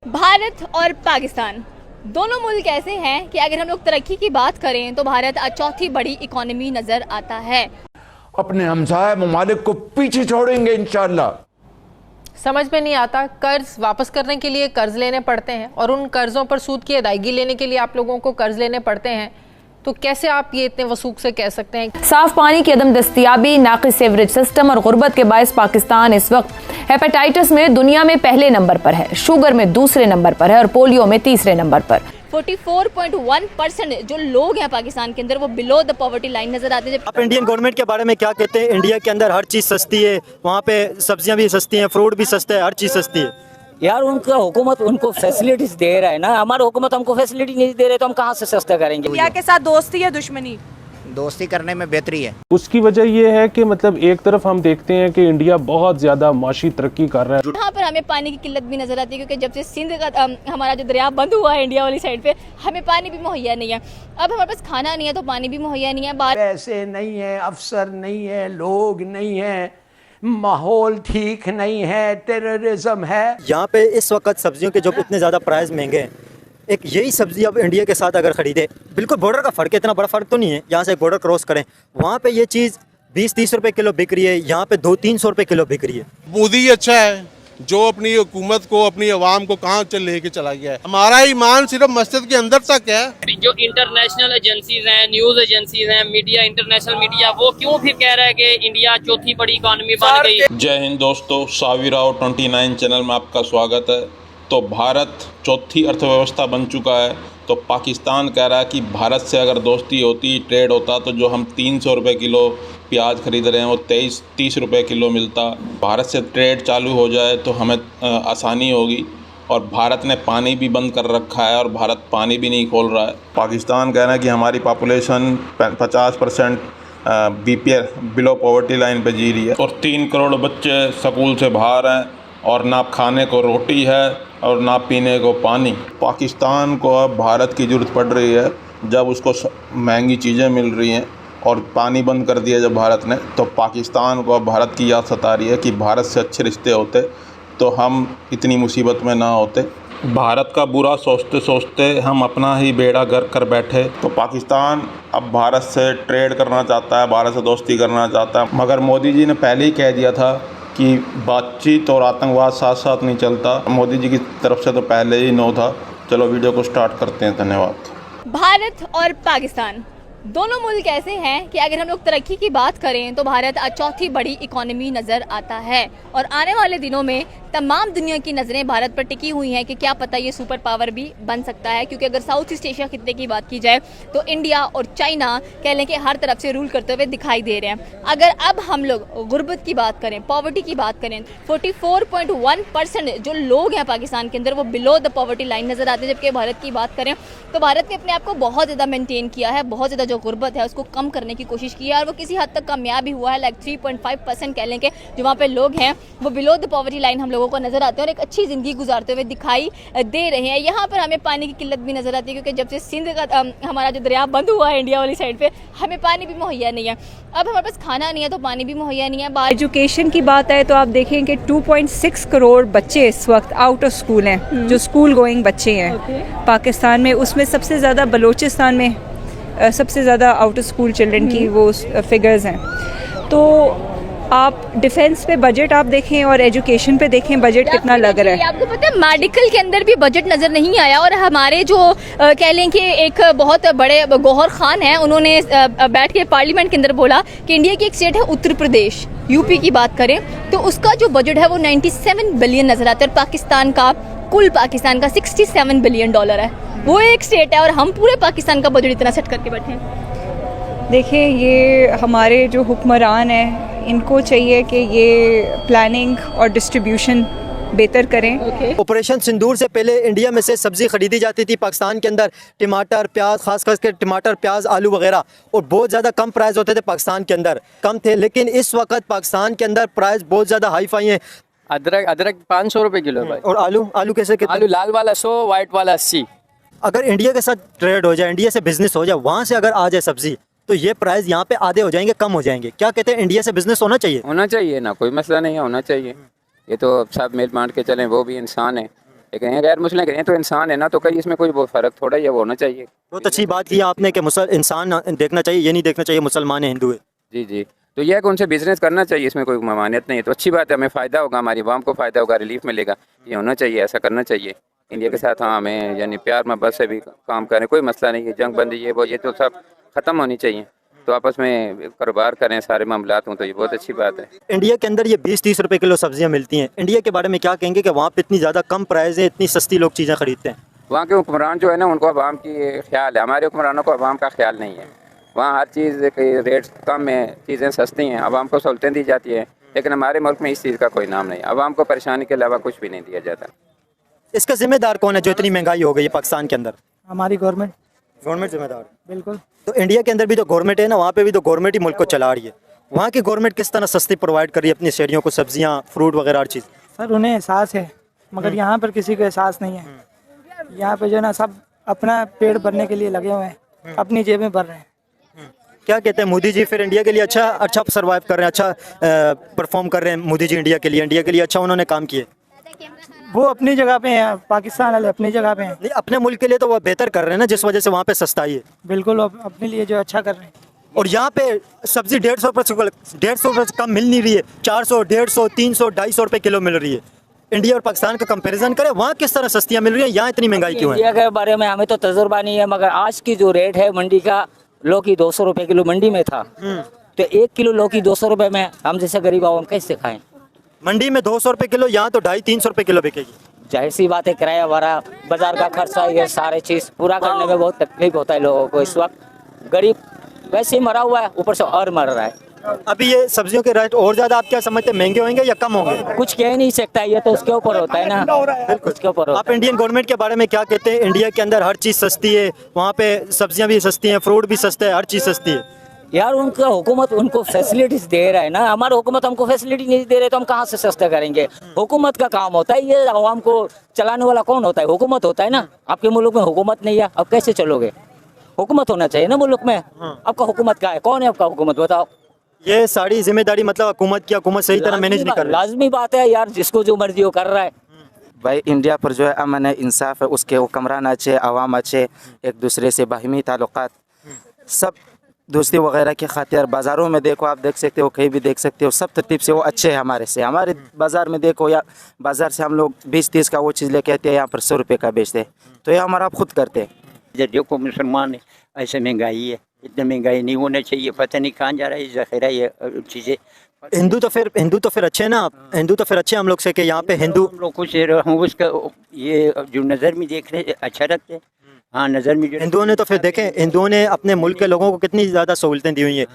भारत और पाकिस्तान दोनों मुल्क ऐसे हैं कि अगर हम लोग तरक्की की बात करें तो भारत आज चौथी बड़ी इकोनॉमी नजर आता है। अपने हमसाया ममालिक को पीछे छोड़ेंगे इंशाअल्लाह। समझ में नहीं आता, कर्ज वापस करने के लिए कर्ज लेने पड़ते हैं और उन कर्जों पर सूद की अदायगी लेने के लिए आप लोगों को कर्ज लेने पड़ते हैं, तो कैसे आप ये इतने वसूख से कह सकते हैं? साफ पानी की अदम दस्तियाबी, नाक़िस सीवरेज सिस्टम और गुर्बत के बायस पाकिस्तान इस वक्त हेपेटाइटिस में दुनिया में पहले नंबर पर है, शुगर में दूसरे नंबर पर है और पोलियो में तीसरे नंबर पर। 44.1% जो लोग हैं पाकिस्तान के अंदर वो बिलो द पॉवर्टी लाइन नजर आते हैं। आप इंडियन गवर्नमेंट के बारे में क्या कहते हैं? इंडिया के अंदर हर चीज़ सस्ती है, वहाँ पे सब्जियाँ भी सस्ती हैं, फ्रूट भी सस्ता है, हर चीज़ सस्ती है। यार उनका हुकूमत उनको फैसिलिटीज दे रहा है ना, हमारा हुकूमत हमको फैसिलिटी नहीं दे रहे तो हम कहाँ से सस्ता करेंगे? इंडिया के साथ दोस्ती या दुश्मनी? दोस्ती करने में बेहतरी है। उसकी वजह ये है कि मतलब एक तरफ हम देखते हैं कि इंडिया बहुत ज़्यादा माशी तरक्की कर रहा है। यहाँ पर हमें पानी की किल्लत भी नजर आती है क्योंकि जब से सिंध का हमारा जो दरिया बंद हुआ है इंडिया वाली साइड पे, हमें पानी भी मुहैया नहीं है। अब हमारे पास खाना नहीं है तो पानी भी मुहैया नहीं है। पैसे नहीं है, अफसर नहीं है, लोग नहीं है, माहौल ठीक नहीं है, टेररिज्म है। यहाँ पे इस वक्त सब्जियों के जो इतने ज़्यादा प्राइस महंगे हैं, एक यही सब्जी अब इंडिया के साथ अगर ख़रीदे, बिल्कुल बॉर्डर का फ़र्क है, इतना बड़ा फ़र्क तो नहीं है। यहाँ से बॉर्डर क्रॉस करें, वहाँ पे ये चीज़ 20-30 रुपए किलो बिक रही है, यहाँ पे 200-300 रुपए किलो बिक रही है। मोदी अच्छा है जो अपनी हुकूमत को, अपनी आवाम को कहाँ लेके चला गया है। हमारा ईमान सिर्फ मस्जिद के अंदर तक है। जो इंटरनेशनल एजेंसीज हैं, न्यूज़ एजेंसीज हैं, मीडिया, इंटरनेशनल मीडिया, वो क्यों फिर कह रहा है कि इंडिया चौथी बड़ी इकॉनमी बन गई? जय हिंद दोस्तों, सावी राव 29 चैनल में आपका स्वागत है। तो भारत चौथी अर्थव्यवस्था बन चुका है, तो पाकिस्तान कह रहा है कि भारत से अगर दोस्ती होती, ट्रेड होता, तो जो हम 300 रुपये किलो प्याज खरीद रहे हैं वो 23-30 रुपये किलो मिलता। भारत से ट्रेड चालू हो जाए तो हमें आसानी होगी। और भारत ने पानी भी बंद कर रखा है और भारत पानी भी नहीं खोल रहा है। पाकिस्तान कह रहा है कि हमारी population 50% BPL below poverty line पे जी रही है और 3 करोड़ बच्चे स्कूल से बाहर हैं और ना खाने को रोटी है और ना पीने को पानी। पाकिस्तान को अब भारत की ज़रूरत पड़ रही है, जब उसको महंगी चीज़ें मिल रही हैं और पानी बंद कर दिया जब भारत ने, तो पाकिस्तान को अब भारत की याद सता रही है कि भारत से अच्छे रिश्ते होते तो हम इतनी मुसीबत में ना होते। भारत का बुरा सोचते सोचते हम अपना ही बेड़ा गर्क कर बैठे। तो पाकिस्तान अब भारत से ट्रेड करना चाहता है, भारत से दोस्ती करना चाहता है, मगर मोदी जी ने पहले ही कह दिया था कि बातचीत और आतंकवाद साथ साथ नहीं चलता। मोदी जी की तरफ से तो पहले ही नो था। चलो वीडियो को स्टार्ट करते हैं। धन्यवाद। भारत और पाकिस्तान दोनों मुल्क ऐसे हैं कि अगर हम लोग तरक्की की बात करें तो भारत आज चौथी बड़ी इकोनॉमी नज़र आता है और आने वाले दिनों में तमाम दुनिया की नज़रें भारत पर टिकी हुई हैं कि क्या पता ये सुपर पावर भी बन सकता है। क्योंकि अगर साउथ ईस्ट एशिया खित्ते की बात की जाए तो इंडिया और चाइना कह लें कि हर तरफ से रूल करते हुए दिखाई दे रहे हैं। अगर अब हम लोग गुर्बत की बात करें, पॉवर्टी की बात करें, 44.1% जो लोग हैं पाकिस्तान के अंदर वो बिलो द पॉवर्टी लाइन नज़र आते हैं। जबकि भारत की बात करें तो भारत ने अपने आप को बहुत ज़्यादा मेनटेन किया है, बहुत ज़्यादा जो गुर्बत है उसको कम करने की कोशिश की है और वो किसी हद तक कामयाब भी हुआ है। लाइक 3.5% कह लें कि जो वहाँ पे लोग हैं वो बिलो द पॉवर्टी लाइन हम लोगों को नज़र आते हैं और एक अच्छी ज़िंदगी गुजारते हुए दिखाई दे रहे हैं। यहाँ पर हमें पानी की किल्लत भी नज़र आती है क्योंकि जब से सिंध का हमारा जो दरिया बंद हुआ है इंडिया वाली साइड पे, हमें पानी भी मुहैया नहीं है। अब हमारे पास खाना नहीं है तो पानी भी मुहैया नहीं है। एजुकेशन की बात है तो आप देखें कि 2.6 करोड़ बच्चे इस वक्त आउट ऑफ स्कूल हैं, जो स्कूल गोइंग बच्चे हैं पाकिस्तान में। उसमें सबसे ज़्यादा बलोचिस्तान में सबसे ज़्यादा आउट ऑफ स्कूल चिल्ड्रन की वो फिगर्स हैं। तो आप डिफेंस पे बजट आप देखें और एजुकेशन पे देखें बजट कितना लग रहा है। आपको पता है मेडिकल के अंदर भी बजट नज़र नहीं आया और हमारे जो कह लें कि एक बहुत बड़े गौहर खान हैं, उन्होंने बैठ के पार्लियामेंट के अंदर बोला कि इंडिया की एक स्टेट है उत्तर प्रदेश, यूपी की बात करें तो उसका जो बजट है वो 97 बिलियन नज़र आता है। पाकिस्तान का 67 बिलियन डॉलर है, वो एक स्टेट है और हम पूरे पाकिस्तान का बजट इतना सेट करके बैठे हैं। देखिए ये हमारे जो हुक्मरान हैं इनको चाहिए कि ये प्लानिंग और डिस्ट्रीब्यूशन बेहतर करें। ऑपरेशन सिंदूर से पहले इंडिया में से सब्ज़ी खरीदी जाती थी पाकिस्तान के अंदर, टमाटर, प्याज, खास करके टमाटर, प्याज, आलू वगैरह, और बहुत ज़्यादा कम प्राइस होते थे पाकिस्तान के अंदर, कम थे। लेकिन इस वक्त पाकिस्तान के अंदर प्राइस बहुत ज़्यादा हाई फाई हैं। अदरक 500 रुपये किलो भाई। और आलू कैसे? आलू लाल वाला 100, वाइट वाला 80। अगर इंडिया के साथ ट्रेड हो जाए, इंडिया से बिजनेस हो जाए, वहाँ से अगर आ जाए सब्जी, तो ये प्राइस यहाँ पे आधे हो जाएंगे, कम हो जाएंगे। क्या कहते हैं, इंडिया से बिजनेस होना चाहिए? होना चाहिए ना, कोई मसला नहीं है, होना चाहिए। ये तो सब मिल बांट के चलें, वो भी इंसान है, लेकिन गैर मुस्लिम कहें तो इंसान है ना, तो कहीं इसमें कोई वो फ़र्क थोड़ा ही है, वो होना चाहिए। बहुत अच्छी बात की आपने कि इंसान देखना चाहिए, ये नहीं देखना चाहिए मुसलमान है हिंदू है। जी जी, तो यह है कि उनसे बिजनेस करना चाहिए, इसमें कोई ममानियत नहीं है, तो अच्छी बात है, हमें फ़ायदा होगा, हमारी आवाम को फ़ायदा होगा, रिलीफ मिलेगा, ये होना चाहिए, ऐसा करना चाहिए। इंडिया के साथ हाँ हमें यानी प्यार मोहब्बत से भी काम करें, कोई मसला नहीं है, जंग बंदी ये तो सब ख़त्म होनी चाहिए, तो आपस में कारोबार करें सारे मामलात हों, तो ये बहुत अच्छी बात है। इंडिया के अंदर ये 20-30 रुपए किलो सब्जियां मिलती हैं, इंडिया के बारे में क्या कहेंगे कि वहाँ पे इतनी ज़्यादा कम प्राइस है, इतनी सस्ती लोग चीज़ें खरीदते हैं? वहाँ के हुक्मरान जो है ना, उनको अवाम की ख्याल है, हमारे हुक्मरानों को अवाम का ख्याल नहीं है। वहाँ हर चीज़ के रेट कम है, चीज़ें सस्ती हैं, अवाम को सहूलतें दी जाती है, लेकिन हमारे मुल्क में इस चीज़ का कोई नाम नहीं, अवाम को परेशानी के अलावा कुछ भी नहीं दिया जाता। इसका जिम्मेदार कौन है जो इतनी महंगाई हो गई है पाकिस्तान के अंदर? हमारी गवर्नमेंट जिम्मेदार। बिल्कुल। तो इंडिया के अंदर भी तो गवर्नमेंट है ना, वहाँ पे भी तो गवर्नमेंट ही मुल्क को चला रही है। वहाँ की गवर्नमेंट किस तरह सस्ती प्रोवाइड कर रही है अपनी शहरियों को सब्जियाँ, फ्रूट वगैरह हर चीज़? सर उन्हें एहसास है, मगर यहाँ पर किसी को एहसास नहीं है। यहाँ पे जो है ना सब अपना पेट भरने के लिए लगे हुए हैं, अपनी जेबें भर रहे हैं। क्या कहते हैं मोदी जी फिर इंडिया के लिए अच्छा सर्वाइव कर रहे हैं, अच्छा परफॉर्म कर रहे हैं मोदी जी इंडिया के लिए अच्छा उन्होंने काम किए? वो अपनी जगह पे हैं, पाकिस्तान वाले अपनी जगह पे हैं। नहीं, अपने मुल्क के लिए तो वो बेहतर कर रहे हैं ना, जिस वजह से वहाँ पे सस्ताई है। बिल्कुल, अपने लिए जो अच्छा कर रहे हैं। और यहाँ पे सब्जी 150 रुपये से कम मिल नहीं रही है, 400, 150, 300, 250 रुपये किलो मिल रही है। इंडिया और पाकिस्तान का कंपैरिजन करें, वहाँ किस तरह सस्तियाँ मिल रही है, यहाँ इतनी महंगाई क्यों है? इंडिया के बारे में हमें तो तजुर्बा नहीं है, मगर आज की जो रेट है मंडी का, लौकी 200 रुपये किलो मंडी में था, तो 1 किलो लौकी 200 रुपये में हम जैसे गरीब आवाम कैसे खाएं? मंडी में 200 रुपये किलो, यहाँ तो 250-300 रुपये किलो बिकेगी। जाहिर सी बात है, किराया भरा, बाजार का खर्चा, ये सारे चीज़ पूरा करने में बहुत तकलीफ होता है लोगों को। इस वक्त गरीब वैसे ही मरा हुआ है, ऊपर से और मर रहा है। अभी ये सब्जियों के रेट और ज़्यादा आप क्या समझते हैं, महंगे होंगे या कम होंगे? कुछ कह नहीं सकता, ये तो उसके ऊपर होता है ना, उसके ऊपर। आप इंडियन गवर्नमेंट के बारे में क्या कहते हैं? इंडिया के अंदर हर चीज़ सस्ती है, वहाँ पे सब्जियाँ भी सस्ती हैं, फ्रूट भी सस्ता है, हर चीज़ सस्ती है। यार उनका हुकूमत उनको फैसिलिटीज दे रहा है ना, हमारा हुकूमत हमको फैसिलिटी नहीं दे रहे, तो हम कहाँ से सस्ता करेंगे? हुकूमत का काम होता है, ये आवाम को चलाने वाला कौन होता है? हुकूमत होता है ना। आपके मुल्क में हुकूमत नहीं है, अब कैसे चलोगे? हुकूमत होना चाहिए ना मुल्क में। आपका हुकूमत क्या है? कौन है आपका हुकूमत, बताओ? ये सारी जिम्मेदारी मतलब हुकूमत की, हुकूमत सही तरह मैनेज नहीं कर रही। लाजमी बात है यार, जिसको जो मर्जी वो कर रहा है। भाई इंडिया पर जो है अमन है, इंसाफ है, उसके हुक्मरान अच्छे, अवाम अच्छे, एक दूसरे से बाहिमी ताल्लुकात, सब दोस्ती वगैरह की खातिर। बाज़ारों में देखो, आप देख सकते हो, कहीं भी देख सकते हो, सब तरतीब से वो अच्छे हैं हमारे से। हमारे बाज़ार में देखो, या बाज़ार से हम लोग 20-30 का वो चीज़ लेके आते हैं, यहाँ पर 100 रुपये का बेचते हैं, तो ये हमारा आप खुद करते हैं। देखो मुसलमान है, ऐसे महंगाई है, इतनी महंगाई नहीं होना चाहिए, पता नहीं कहाँ जा रहा है ज़ख़ीरा ये चीज़ें। हिंदू तो फिर अच्छे ना, हिंदू तो फिर अच्छे हम लोग से कि यहाँ पे हिंदू हम लोग कुछ उसका ये जो नज़र में देख रहे अच्छा रखते हैं। हाँ, नज़र में जो हिंदुओं ने तो फिर देखें, हिंदुओं ने अपने मुल्क के लोगों को कितनी ज़्यादा सहूलतें दी हुई हैं।